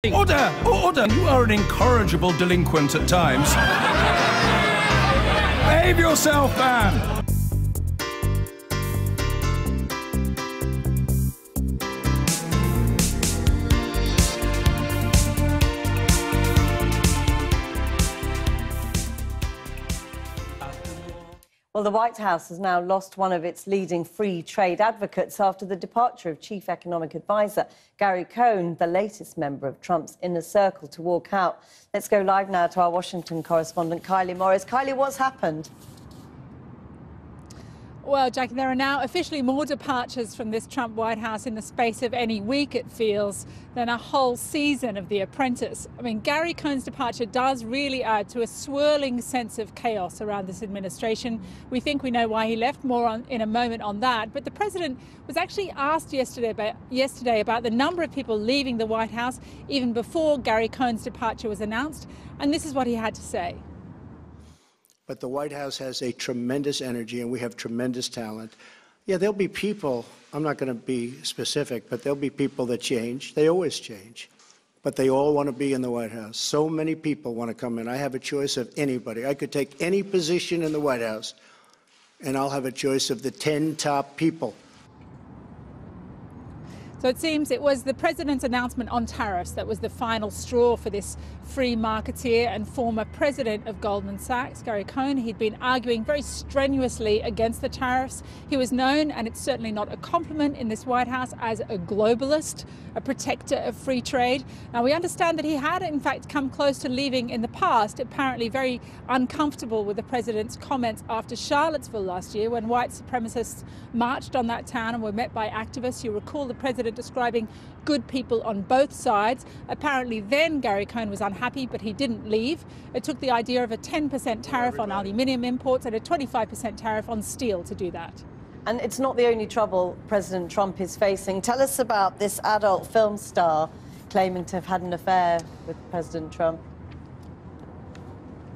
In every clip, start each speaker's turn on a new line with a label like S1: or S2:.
S1: Order! Order! You are an incorrigible delinquent at times. Behave yourself, man!
S2: Well, the White House has now lost one of its leading free trade advocates after the departure of Chief Economic Advisor Gary Cohn, the latest member of Trump's inner circle, to walk out. Let's go live now to our Washington correspondent, Kylie Morris. Kylie, what's happened?
S3: Well, Jackie, there are now officially more departures from this Trump White House in the space of any week, it feels, than a whole season of The Apprentice. I mean, Gary Cohn's departure does really add to a swirling sense of chaos around this administration. We think we know why he left, more in a moment on that. But the president was actually asked yesterday about the number of people leaving the White House even before Gary Cohn's departure was announced. And this is what he had to say.
S4: But the White House has a tremendous energy, and we have tremendous talent. Yeah, there'll be people, I'm not going to be specific, but there'll be people that change. They always change. But they all want to be in the White House. So many people want to come in. I have a choice of anybody. I could take any position in the White House, and I'll have a choice of the 10 top people.
S3: So it seems it was the president's announcement on tariffs that was the final straw for this free marketeer and former president of Goldman Sachs, Gary Cohn. He'd been arguing very strenuously against the tariffs. He was known, and it's certainly not a compliment in this White House, as a globalist, a protector of free trade. Now, we understand that he had, in fact, come close to leaving in the past, apparently very uncomfortable with the president's comments after Charlottesville last year, when white supremacists marched on that town and were met by activists. You recall the president describing good people on both sides. Apparently then Gary Cohn was unhappy, but he didn't leave. It took the idea of a 10% tariff on aluminium imports and a 25% tariff on steel to do that.
S2: And it's not the only trouble President Trump is facing. Tell us about this adult film star claiming to have had an affair with President Trump.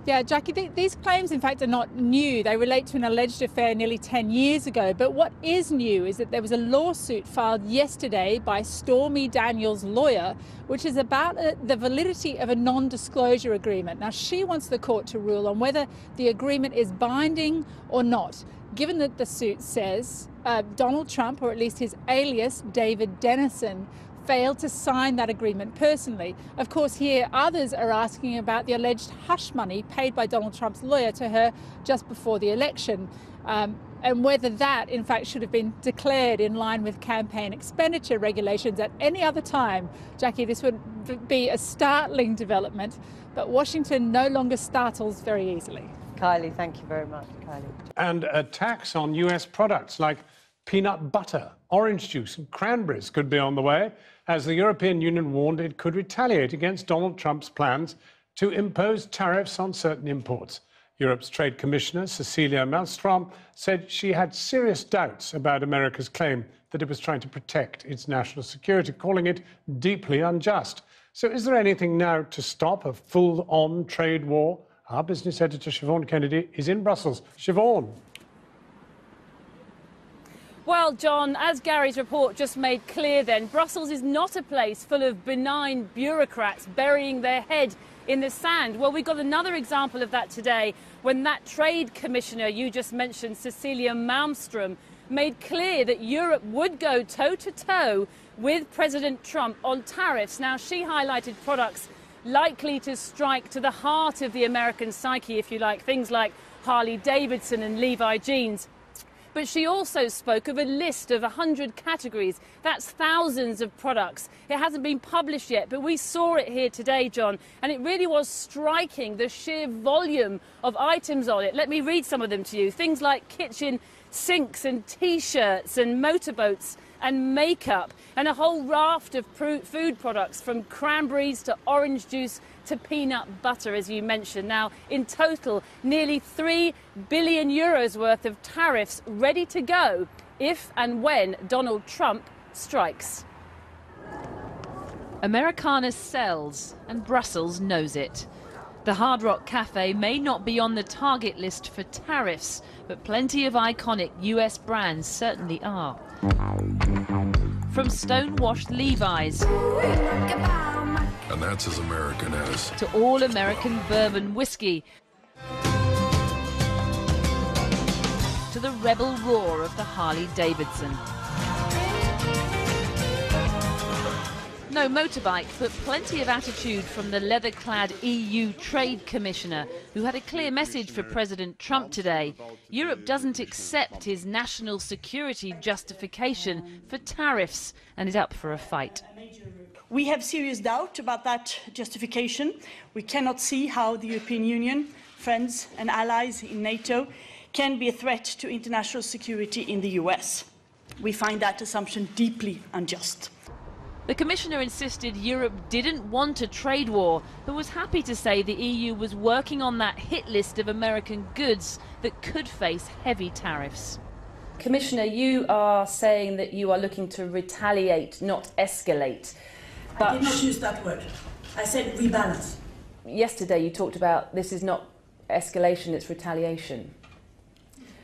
S3: Yeah, Jackie, these claims, in fact, are not new. They relate to an alleged affair nearly 10 years ago. But what is new is that there was a lawsuit filed yesterday by Stormy Daniels' lawyer, which is about the validity of a non-disclosure agreement. Now, she wants the court to rule on whether the agreement is binding or not, given that the suit says Donald Trump, or at least his alias, David Dennison, failed to sign that agreement personally. Of course, here others are asking about the alleged hush money paid by Donald Trump's lawyer to her just before the election, and whether that, in fact, should have been declared in line with campaign expenditure regulations at any other time. Jackie, this would be a startling development, but Washington no longer startles very easily.
S2: Kylie, thank you very much, Kylie.
S5: And a tax on US products like peanut butter, orange juice and cranberries could be on the way, as the European Union warned it could retaliate against Donald Trump's plans to impose tariffs on certain imports. Europe's Trade Commissioner, Cecilia Malmström, said she had serious doubts about America's claim that it was trying to protect its national security, calling it deeply unjust. So is there anything now to stop a full-on trade war? Our business editor, Siobhan Kennedy, is in Brussels. Siobhan.
S6: Well, John, as Gary's report just made clear then, Brussels is not a place full of benign bureaucrats burying their head in the sand. Well, we got another example of that today when that trade commissioner you just mentioned, Cecilia Malmström, made clear that Europe would go toe-to-toe with President Trump on tariffs. Now, she highlighted products likely to strike to the heart of the American psyche, if you like, things like Harley-Davidson and Levi jeans. But she also spoke of a list of 100 categories. That's thousands of products. It hasn't been published yet, but we saw it here today, John, and it really was striking, the sheer volume of items on it. Let me read some of them to you. Things like kitchen sinks and T-shirts and motorboats and makeup, and a whole raft of food products, from cranberries to orange juice to peanut butter, as you mentioned. Now, in total, nearly €3 billion worth of tariffs ready to go if and when Donald Trump strikes.
S7: Americana sells, and Brussels knows it. The Hard Rock Cafe may not be on the target list for tariffs, but plenty of iconic US brands certainly are. From stone-washed Levi's
S8: and that's as American as.
S7: To all American bourbon whiskey. To the rebel roar of the Harley-Davidson. No motorbike, but plenty of attitude from the leather-clad EU Trade Commissioner, who had a clear message for President Trump today. Europe doesn't accept his national security justification for tariffs and is up for a fight.
S9: We have serious doubt about that justification. We cannot see how the European Union, friends and allies in NATO, can be a threat to international security in the US. We find that assumption deeply unjust.
S7: The Commissioner insisted Europe didn't want a trade war, but was happy to say the EU was working on that hit list of American goods that could face heavy tariffs.
S6: Commissioner, you are saying that you are looking to retaliate, not escalate. But
S9: I did not use that word. I said rebalance.
S6: Yesterday you talked about this is not escalation, it's retaliation.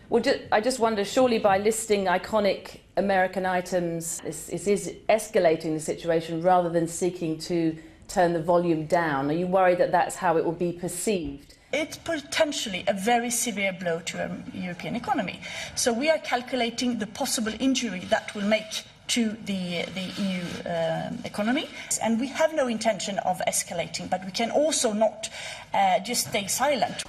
S6: Well, I just wonder, surely by listing iconic American items, it is escalating the situation rather than seeking to turn the volume down. Are you worried that that's how it will be perceived?
S9: It's potentially a very severe blow to our European economy. So we are calculating the possible injury that will make to the EU economy. And we have no intention of escalating, but we can also not just stay silent.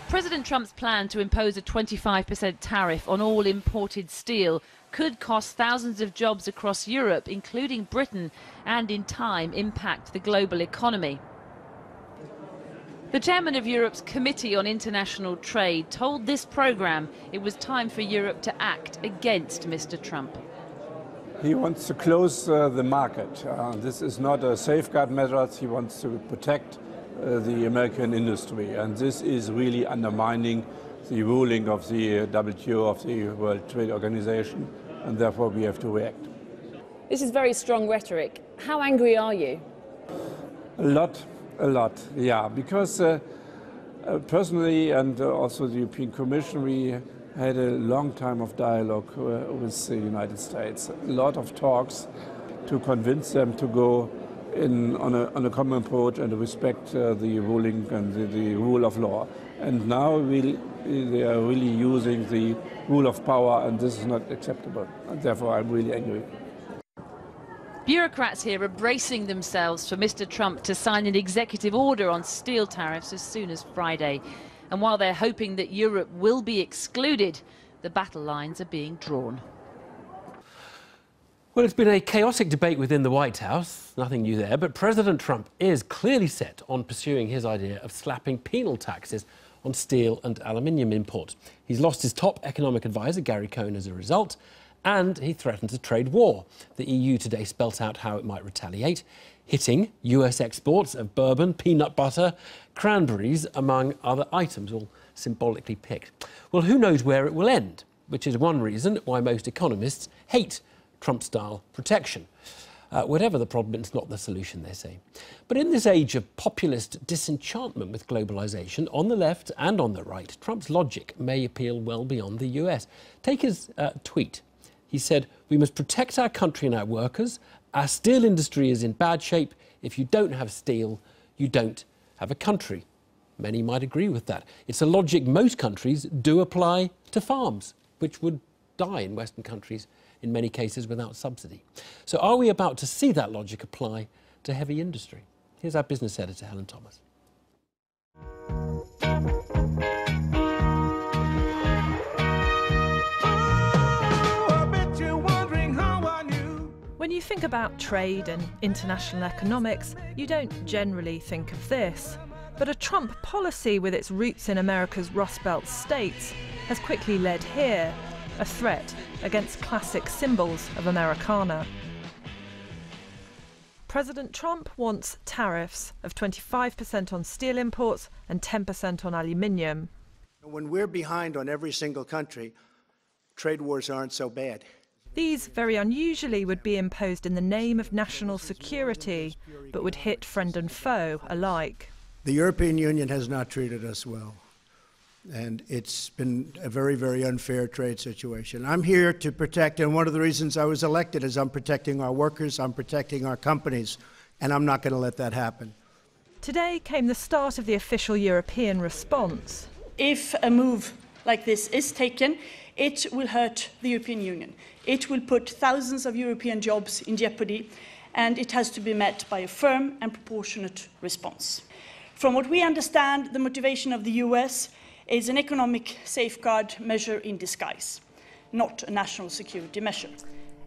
S7: President Trump's plan to impose a 25% tariff on all imported steel could cost thousands of jobs across Europe, including Britain, and in time impact the global economy. The chairman of Europe's Committee on International Trade told this programme it was time for Europe to act against Mr. Trump.
S10: He wants to close the market. This is not a safeguard measure. He wants to protect the American industry, and this is really undermining the ruling of the WTO, of the World Trade Organization, and therefore we have to react.
S6: This is very strong rhetoric. How angry are you?
S10: A lot, yeah, because personally and also the European Commission, we had a long time of dialogue with the United States, a lot of talks to convince them to go on a common approach and respect the ruling and the rule of law. And now they are really using the rule of power, and this is not acceptable. And therefore, I'm really angry.
S7: Bureaucrats here are bracing themselves for Mr. Trump to sign an executive order on steel tariffs as soon as Friday. And while they're hoping that Europe will be excluded, the battle lines are being drawn.
S11: Well, it's been a chaotic debate within the White House, nothing new there, but President Trump is clearly set on pursuing his idea of slapping penal taxes on steel and aluminium imports. He's lost his top economic advisor, Gary Cohn, as a result, and he threatens a trade war. The EU today spelt out how it might retaliate, hitting US exports of bourbon, peanut butter, cranberries, among other items, all symbolically picked. Well, who knows where it will end, which is one reason why most economists hate Trump-style protection. Whatever the problem, it's not the solution, they say. But in this age of populist disenchantment with globalisation, on the left and on the right, Trump's logic may appeal well beyond the US. Take his tweet. He said, "We must protect our country and our workers. Our steel industry is in bad shape. If you don't have steel, you don't have a country." Many might agree with that. It's a logic most countries do apply to farms, which would die in Western countries in many cases without subsidy. So are we about to see that logic apply to heavy industry? Here's our business editor, Helen Thomas.
S12: When you think about trade and international economics, you don't generally think of this. But a Trump policy with its roots in America's Rust Belt states has quickly led here, a threat against classic symbols of Americana. President Trump wants tariffs of 25% on steel imports and 10% on aluminium.
S4: When we're behind on every single country, trade wars aren't so bad.
S12: These, very unusually, would be imposed in the name of national security, but would hit friend and foe alike.
S4: The European Union has not treated us well, and it's been a very, very unfair trade situation. I'm here to protect, and one of the reasons I was elected is I'm protecting our workers, I'm protecting our companies. and I'm not going to let that happen.
S12: Today came the start of the official European response.
S9: If a move like this is taken, it will hurt the European Union. It will put thousands of European jobs in jeopardy, and it has to be met by a firm and proportionate response. From what we understand, the motivation of the US is an economic safeguard measure in disguise, not a national security measure.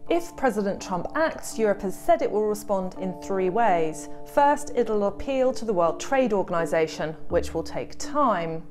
S12: If President Trump acts, Europe has said it will respond in 3 ways. First, it'll appeal to the World Trade Organization, which will take time.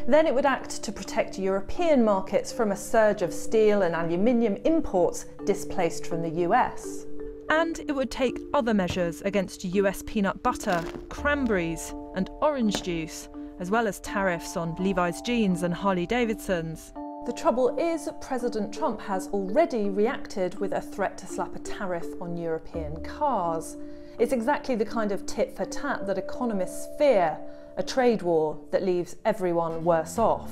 S12: Then it would act to protect European markets from a surge of steel and aluminium imports displaced from the US. And it would take other measures against US peanut butter, cranberries and orange juice, as well as tariffs on Levi's jeans and Harley-Davidsons. The trouble is, President Trump has already reacted with a threat to slap a tariff on European cars. It's exactly the kind of tit for tat that economists fear, a trade war that leaves everyone worse off.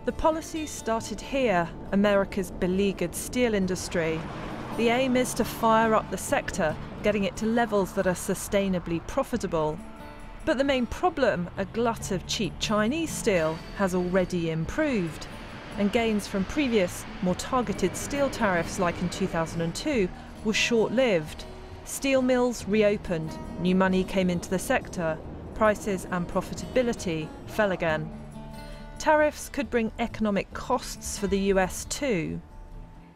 S12: The policy started here, America's beleaguered steel industry. The aim is to fire up the sector, getting it to levels that are sustainably profitable. But the main problem, a glut of cheap Chinese steel, has already improved. And gains from previous, more targeted steel tariffs like in 2002 were short-lived. Steel mills reopened, new money came into the sector, prices and profitability fell again. Tariffs could bring economic costs for the US too.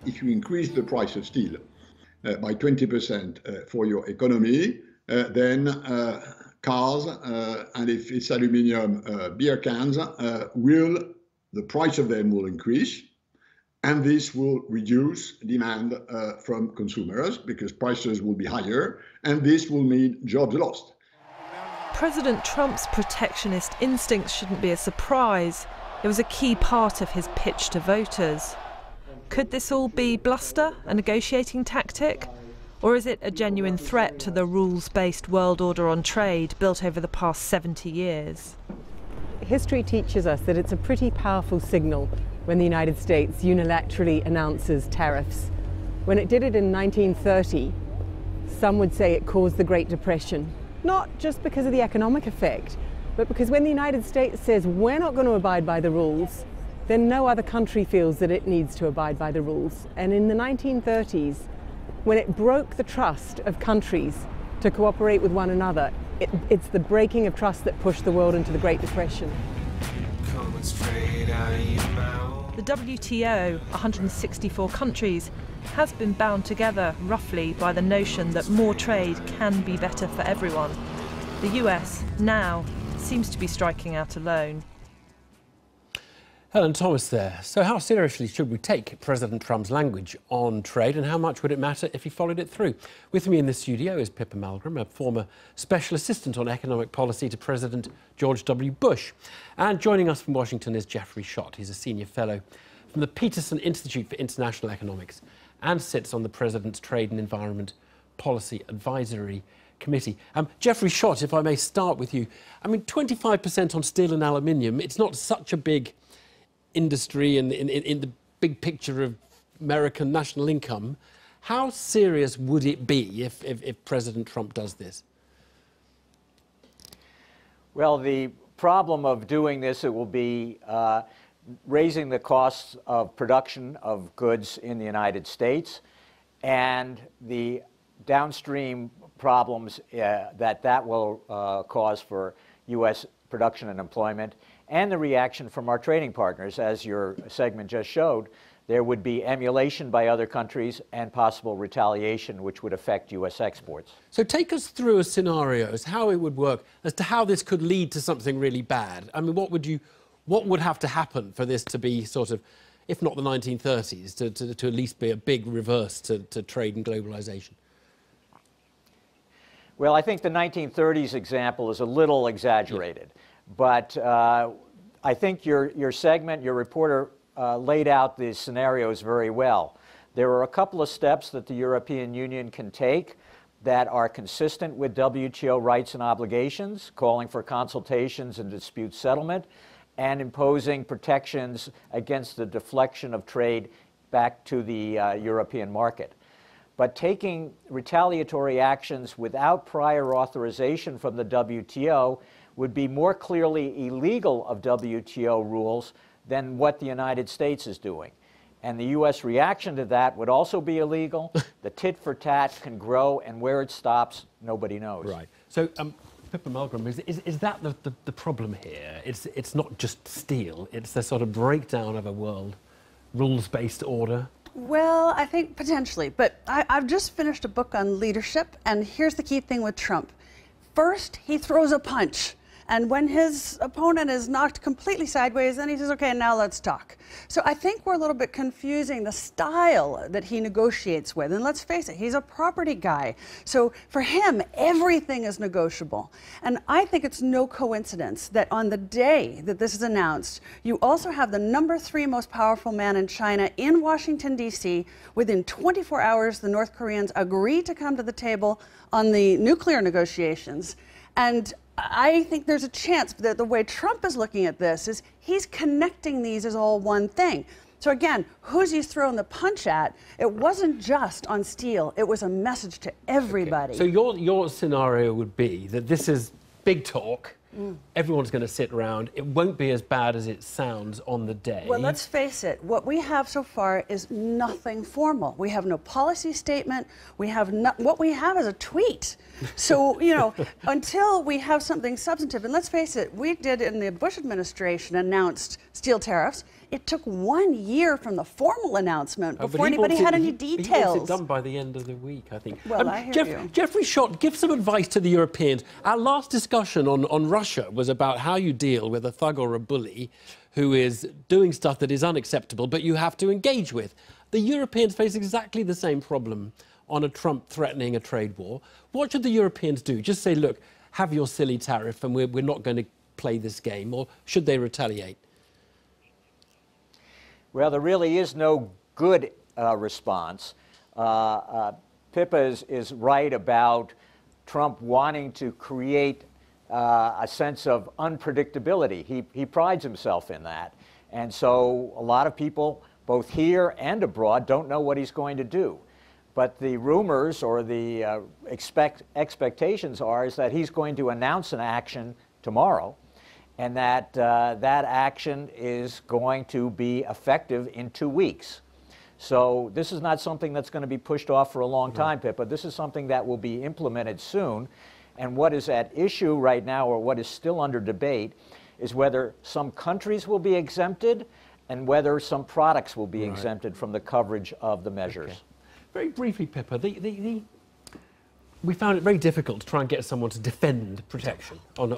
S8: If you increase the price of steel by 20% for your economy, then cars, and if it's aluminium beer cans, the price of them will increase, and this will reduce demand from consumers because prices will be higher, and this will mean jobs lost.
S12: President Trump's protectionist instincts shouldn't be a surprise. It was a key part of his pitch to voters. Could this all be bluster, a negotiating tactic? Or is it a genuine threat to the rules-based world order on trade built over the past 70 years?
S13: History teaches us that it's a pretty powerful signal when the United States unilaterally announces tariffs. When it did it in 1930, some would say it caused the Great Depression. Not just because of the economic effect, but because when the United States says we're not going to abide by the rules, then no other country feels that it needs to abide by the rules. And in the 1930s, when it broke the trust of countries to cooperate with one another, it's the breaking of trust that pushed the world into the Great Depression.
S12: The WTO, 164 countries, has been bound together roughly by the notion that more trade can be better for everyone. The US now seems to be striking out alone.
S11: Helen Thomas there. So how seriously should we take President Trump's language on trade, and how much would it matter if he followed it through? With me in the studio is Pippa Malmgren, a former special assistant on economic policy to President George W. Bush. And joining us from Washington is Jeffrey Schott. He's a senior fellow from the Peterson Institute for International Economics and sits on the President's Trade and Environment Policy Advisory Committee. Jeffrey Schott, if I may start with you. I mean, 25% on steel and aluminium, it's not such a big industry in the big picture of American national income. How serious would it be if President Trump does this?
S14: Well, the problem of doing this, it will be raising the costs of production of goods in the United States, and the downstream problems that will cause for U.S. production and employment, and the reaction from our trading partners. As your segment just showed, there would be emulation by other countries and possible retaliation, which would affect U.S. exports.
S11: So take us through a scenario as how it would work, as to how this could lead to something really bad. I mean, what would have to happen for this to be sort of, if not the 1930s, to at least be a big reverse to trade and globalization?
S14: Well, I think the 1930s example is a little exaggerated, but I think your segment, your reporter laid out the scenarios very well. There are a couple of steps that the European Union can take that are consistent with WTO rights and obligations, calling for consultations and dispute settlement, and imposing protections against the deflection of trade back to the European market. But taking retaliatory actions without prior authorization from the WTO would be more clearly illegal of WTO rules than what the United States is doing. And the U.S. reaction to that would also be illegal. The tit for tat can grow, and where it stops, nobody knows.
S11: Right. So, Pippa Milgram, is that the problem here? It's not just steel, it's the sort of breakdown of a world rules-based order?
S15: Well, I think potentially, but I've just finished a book on leadership, and here's the key thing with Trump. First, he throws a punch. And when his opponent is knocked completely sideways, then he says, okay, now let's talk. So I think we're a little bit confusing the style that he negotiates with. And let's face it, he's a property guy. So for him, everything is negotiable. And I think it's no coincidence that on the day that this is announced, you also have the #3 most powerful man in China in Washington, D.C. Within 24 hours, the North Koreans agree to come to the table on the nuclear negotiations. And I think there's a chance that the way Trump is looking at this is he's connecting these as all one thing. So again, who's he throwing the punch at? It wasn't just on steel. It was a message to everybody.
S11: Okay. So your scenario would be that this is big talk. Everyone's going to sit around. It won't be as bad as it sounds on the day.
S15: Well, let's face it. What we have so far is nothing formal. We have no policy statement. What we have is a tweet. So, you know, until we have something substantive, and let's face it, we did in the Bush administration announced steel tariffs. It took 1 year from the formal announcement before anybody had any details.
S11: He wants it done by the end of the week, I think.
S15: Well, I hear you.
S11: Jeffrey Schott, give some advice to the Europeans. Our last discussion on Russia was about how you deal with a thug or a bully who is doing stuff that is unacceptable, but you have to engage with. The Europeans face exactly the same problem on a Trump threatening a trade war. What should the Europeans do? Just say, look, have your silly tariff and we're not going to play this game, or should they retaliate?
S14: Well, there really is no good response. Pippa is right about Trump wanting to create a sense of unpredictability. He prides himself in that. And so a lot of people, both here and abroad, don't know what he's going to do. But the rumors or the expectations is that he's going to announce an action tomorrow, and that that action is going to be effective in 2 weeks. So this is not something that's going to be pushed off for a long time, Pippa. This is something that will be implemented soon. And what is at issue right now, or what is still under debate, is whether some countries will be exempted and whether some products will be exempted from the coverage of the measures.
S11: Okay. Very briefly, Pippa, we found it very difficult to try and get someone to defend protection on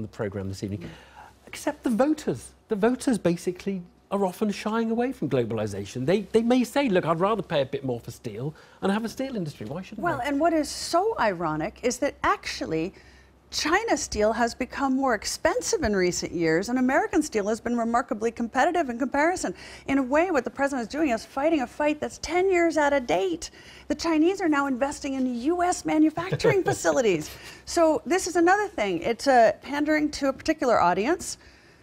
S11: the programme this evening, except the voters. The voters basically are often shying away from globalisation. They may say, look, I'd rather pay a bit more for steel and have a steel industry. Why shouldn't
S15: Well, and what is so ironic is that actually China steel has become more expensive in recent years, and American steel has been remarkably competitive in comparison. In a way, what the president is doing is fighting a fight that's 10 years out of date. The Chinese are now investing in U.S. manufacturing facilities. So this is another thing. It's pandering to a particular audience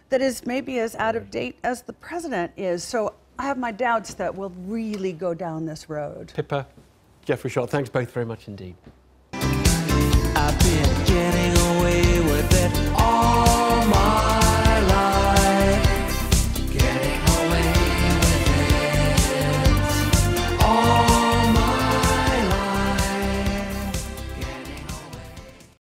S15: that is maybe as out of date as the president is. So I have my doubts that we'll really go down this road.
S11: Pippa, Jeffrey Schott, thanks both very much indeed.
S16: I've been getting away with it all my